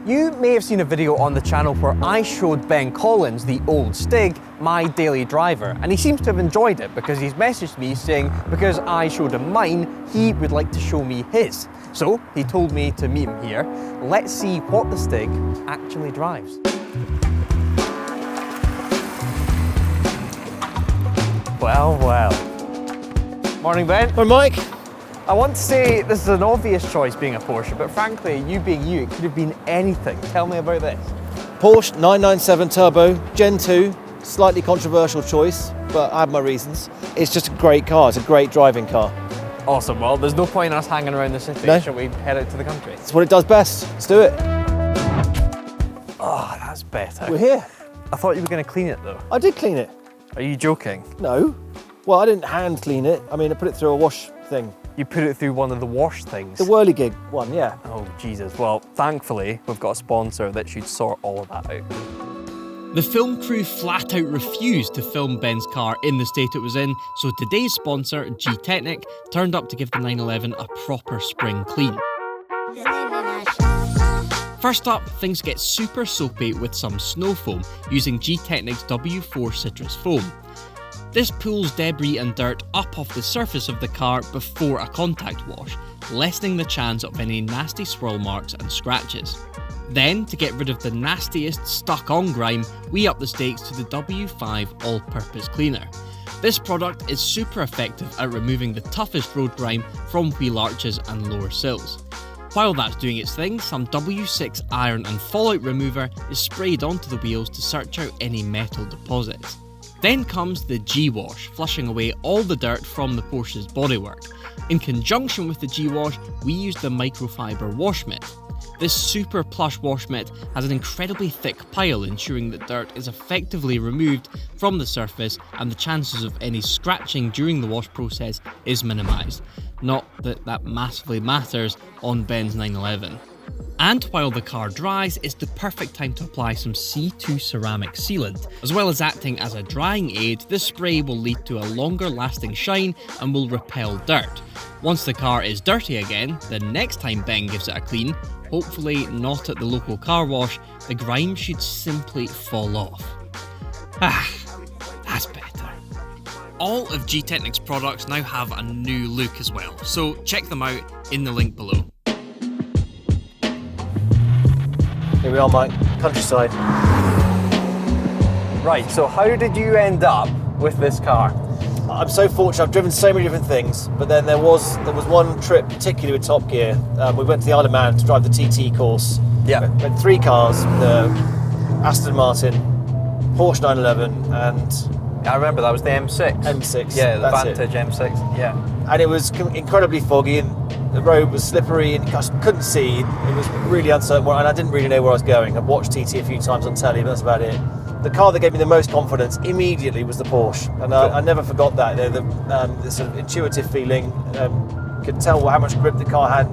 You may have seen a video on the channel where I showed Ben Collins, the old Stig, my daily driver, and he seems to have enjoyed it because he's messaged me saying because I showed him mine, he would like to show me his. So he told me to meet him here. Let's see what the Stig actually drives. Well, well. Morning, Ben. Hi, Mike. I want to say this is an obvious choice being a Porsche, but frankly, you being you, it could have been anything. Tell me about this. Porsche 997 Turbo, Gen 2, slightly controversial choice, but I have my reasons. It's just a great car, it's a great driving car. Awesome, well, there's no point in us hanging around the city. No. Shall we head out to the country? It's what it does best, let's do it. Oh, that's better. We're here. I thought you were going to clean it though. I did clean it. Are you joking? No. Well, I didn't hand clean it. I mean, I put it through a wash thing. You put it through one of the wash things? The whirligig one, yeah. Oh, Jesus. Well, thankfully, we've got a sponsor that should sort all of that out. The film crew flat out refused to film Ben's car in the state it was in, so today's sponsor, G-Technic, turned up to give the 911 a proper spring clean. First up, things get super soapy with some snow foam using G-Technic's W4 Citrus Foam. This pulls debris and dirt up off the surface of the car before a contact wash, lessening the chance of any nasty swirl marks and scratches. Then, to get rid of the nastiest stuck-on grime, we up the stakes to the W5 All-Purpose Cleaner. This product is super effective at removing the toughest road grime from wheel arches and lower sills. While that's doing its thing, some W6 iron and fallout remover is sprayed onto the wheels to search out any metal deposits. Then comes the G-Wash, flushing away all the dirt from the Porsche's bodywork. In conjunction with the G-Wash, we use the microfiber wash mitt. This super plush wash mitt has an incredibly thick pile, ensuring that dirt is effectively removed from the surface and the chances of any scratching during the wash process is minimised. Not that that massively matters on Ben's 911. And while the car dries, it's the perfect time to apply some C2 ceramic sealant. As well as acting as a drying aid, this spray will lead to a longer lasting shine and will repel dirt. Once the car is dirty again, the next time Ben gives it a clean, hopefully not at the local car wash, the grime should simply fall off. Ah, that's better. All of G-Technic's products now have a new look as well, so check them out in the link below. Here we are, Mike, countryside. Right, so how did you end up with this car? I'm so fortunate, I've driven so many different things, but then there was one trip, particularly with Top Gear. We went to the Isle of Man to drive the TT course. Yeah. We had three cars, the Aston Martin, Porsche 911 and I remember that was the M6. M6. Yeah, the that's Vantage M6, yeah. And it was incredibly foggy and the road was slippery and I couldn't see. It was really uncertain and I didn't really know where I was going. I've watched TT a few times on telly, but that's about it. The car that gave me the most confidence immediately was the Porsche, and I never forgot that. The sort of intuitive feeling, could tell how much grip the car had,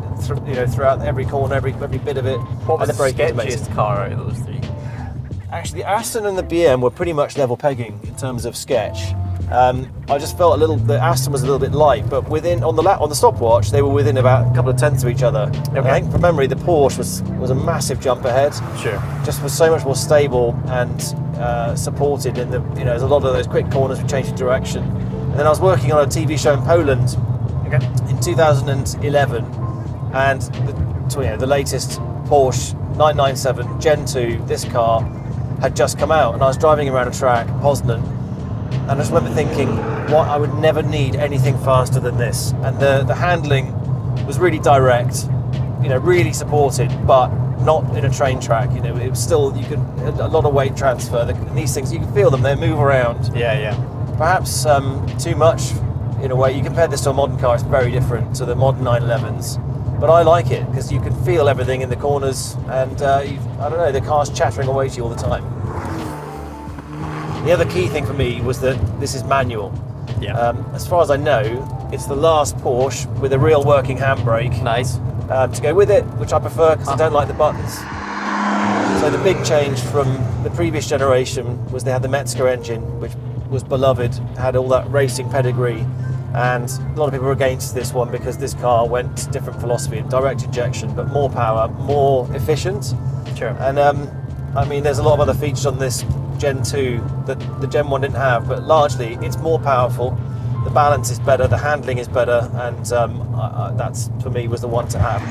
throughout every corner, every bit of it. What was and the braking sketchiest car out of those three? Actually, the Aston and the BM were pretty much level pegging in terms of sketch. I just felt the Aston was a little bit light, but on the stopwatch they were within about a couple of tenths of each other. Okay. I think from memory the Porsche was a massive jump ahead. Sure. Just was so much more stable and supported in there's a lot of those quick corners we changed direction. And then I was working on a TV show in Poland in 2011, and the latest Porsche 997 Gen 2, this car had just come out, and I was driving around a track, Poznan, and I just remember thinking, I would never need anything faster than this. And the handling was really direct, really supported, but not in a train track. It was still, a lot of weight transfer. These things, you can feel them, they move around. Yeah. Perhaps too much in a way. You compare this to a modern car, it's very different to the modern 911s. But I like it because you can feel everything in the corners, and the car's chattering away to you all the time. The other key thing for me was that this is manual. Yeah. As far as I know, it's the last Porsche with a real working handbrake. Nice. To go with it, which I prefer because I don't like the buttons. So the big change from the previous generation was they had the Metzger engine, which was beloved, had all that racing pedigree. And a lot of people were against this one because this car went different philosophy, direct injection, but more power, more efficient. Sure. And I mean, there's a lot of other features on this Gen 2 that the Gen 1 didn't have, but largely it's more powerful, the balance is better, the handling is better, and that's, for me, was the one to have.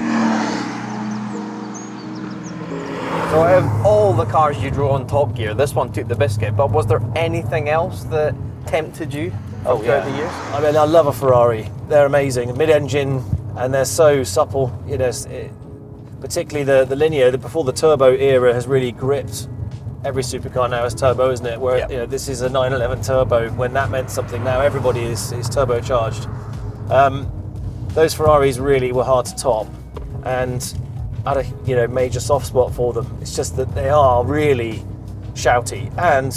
So out of all the cars you drove on Top Gear, this one took the biscuit, but was there anything else that tempted you throughout the years? I mean, I love a Ferrari. They're amazing. Mid-engine, and they're so supple. You know, particularly the Linea, before the turbo era, has really gripped. Every supercar now is turbo, isn't it? Where you know, this is a 911 turbo. When that meant something, now everybody is turbocharged. Those Ferraris really were hard to top, and I had a major soft spot for them. It's just that they are really shouty, and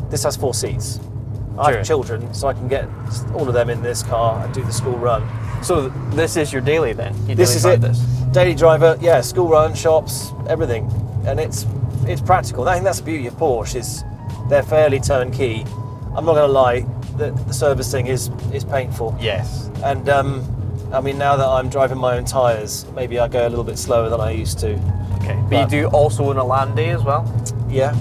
this has 4 seats. I have children, so I can get all of them in this car and do the school run. So this is your daily then? This is it. Daily driver, yeah, school run, shops, everything, and it's practical. I think that's the beauty of Porsche, is they're fairly turnkey. I'm not going to lie, the servicing is painful. Yes. And I mean, now that I'm driving my own tyres, maybe I go a little bit slower than I used to. Okay. But you do also own a Land Day as well? Yeah.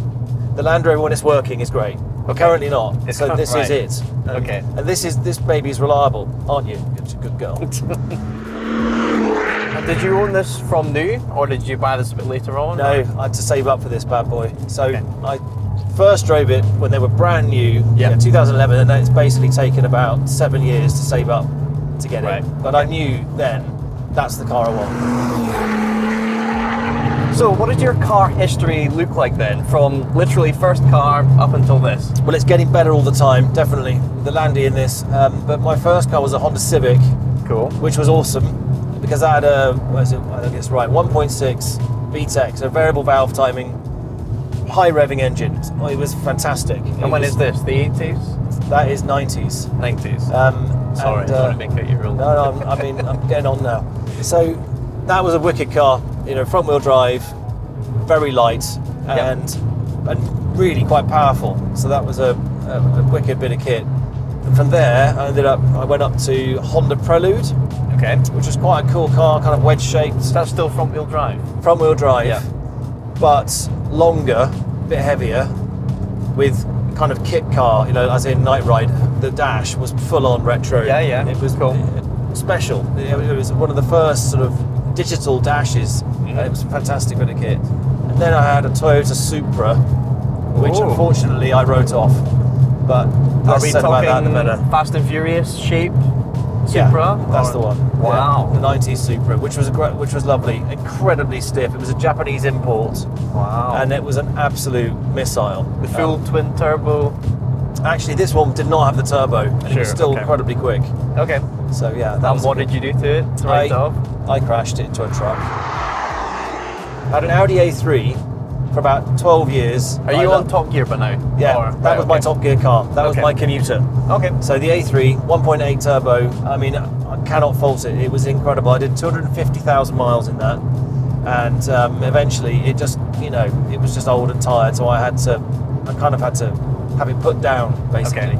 The Land Rover, when it's working, is great. But currently not. So this is it. Okay. And this baby's reliable, aren't you? It's a good girl. And did you own this from new, or did you buy this a bit later on? No, I had to save up for this bad boy. So I first drove it when they were brand new, 2011, and then it's basically taken about 7 years to save up to get it. But I knew then that's the car I want. So what did your car history look like then, from literally first car up until this? Well, it's getting better all the time, definitely. The Landy in this, but my first car was a Honda Civic. Cool. Which was awesome, because I had a, I think it's right, 1.6 VTEC, so variable valve timing, high revving engine. It was fantastic. And when is this? The 80s? That is 90s. 90s. Sorry, and, I don't want to make out your real. No, I mean, I'm getting on now. So that was a wicked car, front wheel drive, very light, and really quite powerful. So that was a wicked bit of kit. And from there, I went up to Honda Prelude, which was quite a cool car, kind of wedge shaped. That's still front wheel drive? Front wheel drive, but longer, a bit heavier, with kind of kit car, as in Night Ride. The dash was full on retro. Yeah. It was cool. Special. It was one of the first sort of digital dashes. It was a fantastic bit of kit. And then I had a Toyota Supra, which unfortunately I wrote off. But are we talking better. Fast and Furious shape Supra? Yeah, that's the one. Wow. Yeah, the 90s Supra, which was lovely, incredibly stiff. It was a Japanese import. Wow. And it was an absolute missile. The full twin turbo. Actually, this one did not have the turbo, and it was still incredibly quick. Okay. So yeah. And what did you do to it to write it off? I crashed it into a truck. I had an Audi A3 for about 12 years. Are you on Top Gear by now? Yeah, that was my Top Gear car. That was my commuter. Okay. So the A3, 1.8 turbo, I mean, I cannot fault it. It was incredible. I did 250,000 miles in that. And eventually it just, it was just old and tired. So I kind of had to have it put down, basically,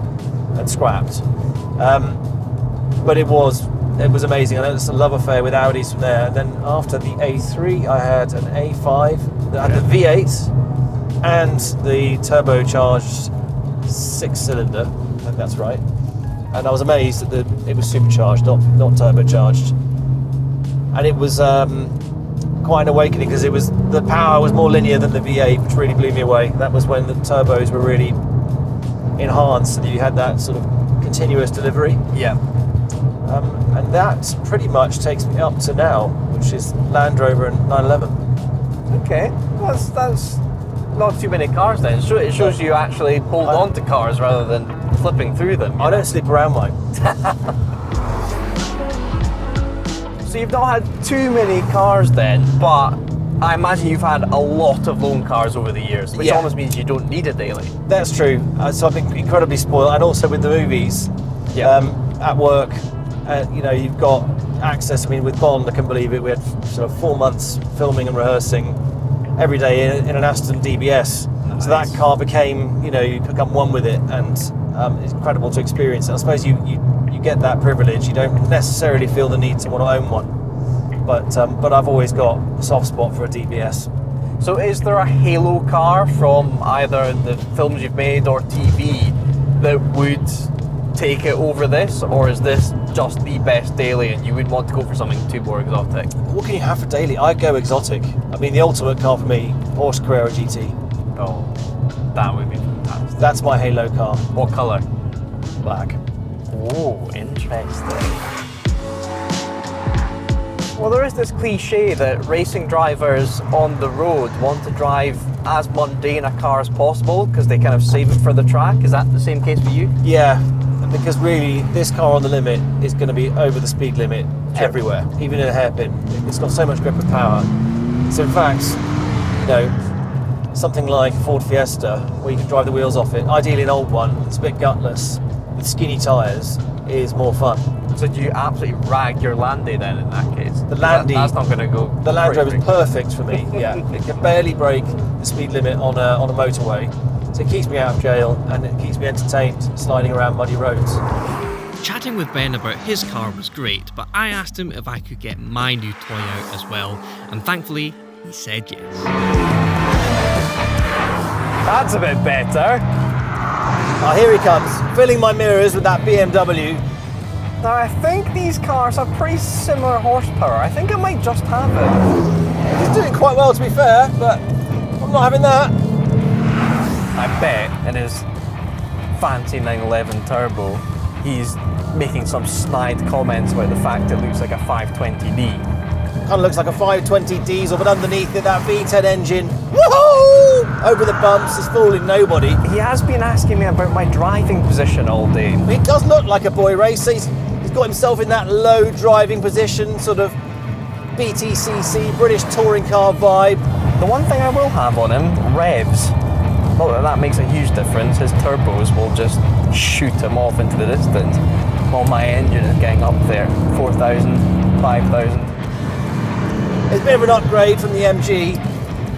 and scrapped. But it was amazing. I know it's a love affair with Audis from there. And then after the A3, I had an A5 that had the V8 and the turbocharged 6-cylinder. I think that's right. And I was amazed that it was supercharged, not turbocharged. And it was quite an awakening, because the power was more linear than the V8, which really blew me away. That was when the turbos were really enhanced, and you had that sort of continuous delivery. Yeah. And that pretty much takes me up to now, which is Land Rover and 911. Okay, that's not too many cars then. It shows you actually hold on to cars rather than flipping through them. I don't sleep around mine. So you've not had too many cars then, but I imagine you've had a lot of loan cars over the years, which almost means you don't need a daily. That's true. So I've been incredibly spoiled, and also with the movies, at work, you've got access. I mean, with Bond, I couldn't believe it. We had sort of 4 months filming and rehearsing every day in an Aston DBS. Nice. So that car became, you become one with it, and it's incredible to experience it. I suppose you get that privilege. You don't necessarily feel the need to want to own one, but I've always got a soft spot for a DBS. So is there a halo car from either the films you've made or TV that would take it over this, or is this just the best daily and you would want to go for something too more exotic? What can you have for daily? I'd go exotic. I mean, the ultimate car for me, Porsche Carrera GT. Oh, that would be fantastic. That's my halo car. What colour? Black. Oh, interesting. Well, there is this cliche that racing drivers on the road want to drive as mundane a car as possible because they kind of save it for the track. Is that the same case for you? Yeah, because really, this car on the limit is going to be over the speed limit everywhere, even in a hairpin. It's got so much grip and power. So in fact, you know, something like a Ford Fiesta, where you can drive the wheels off it, ideally an old one, it's a bit gutless, with skinny tyres, is more fun. So do you absolutely rag your Landy then in that case? The Landy, that's not going to go. The Land Rover is quick. perfect for me. Yeah, it can barely break the speed limit on a motorway, so it keeps me out of jail and it keeps me entertained sliding around muddy roads. Chatting with Ben about his car was great, but I asked him if I could get my new toy out as well, and thankfully he said yes. That's a bit better. Ah, here he comes, filling my mirrors with that BMW. Now I think these cars have pretty similar horsepower. I think I might just have it. He's doing quite well, to be fair, but I'm not having that. I bet in his fancy 911 turbo, he's making some snide comments about the fact it looks like a 520D. Kind of looks like a 520 diesel, but underneath it, that V10 engine. Woohoo! Over the bumps, is fooling nobody. He has been asking me about my driving position all day. It does look like a boy racer. He's got himself in that low driving position, sort of BTCC, British touring car vibe. The one thing I will have on him, revs. Not that that makes a huge difference. His turbos will just shoot him off into the distance, while my engine is getting up there, 4,000, 5,000. It's a bit of an upgrade from the MG.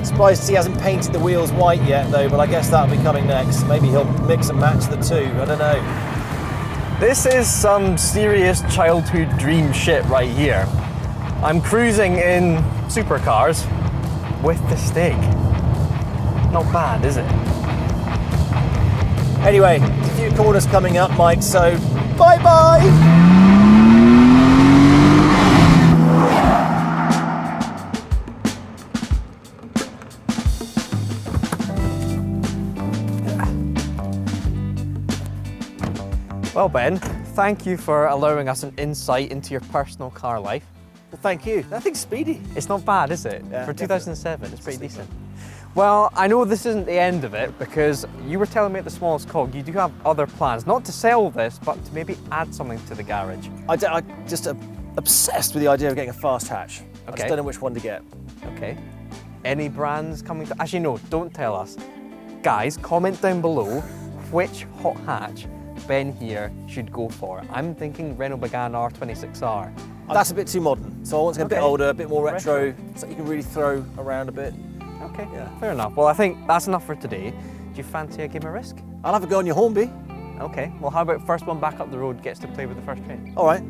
Surprised he hasn't painted the wheels white yet though, but I guess that'll be coming next. Maybe he'll mix and match the two, I don't know. This is some serious childhood dream shit right here. I'm cruising in supercars with the Stig. Not bad, is it? Anyway, a few corners coming up, Mike, so bye-bye! Well, Ben, thank you for allowing us an insight into your personal car life. Well, thank you. That thing's speedy. It's not bad, is it? Yeah, for 2007, it's pretty decent. decent. Well, I know this isn't the end of it because you were telling me at the smallest cog you do have other plans, not to sell this, but to maybe add something to the garage. I just obsessed with the idea of getting a fast hatch. I Okay. just don't know which one to get. Okay. Any brands coming to... Actually, no, don't tell us. Guys, comment down below which hot hatch Ben here should go for. I'm thinking Renault Megane R26R. That's a bit too modern, so I want something a bit Okay. older, a bit more retro, so you can really throw around a bit. Okay, Yeah. fair enough. Well, I think that's enough for today. Do you fancy a game of Risk? I'll have a go on your Hornby. Okay, well, how about first one back up the road gets to play with the first train? All right.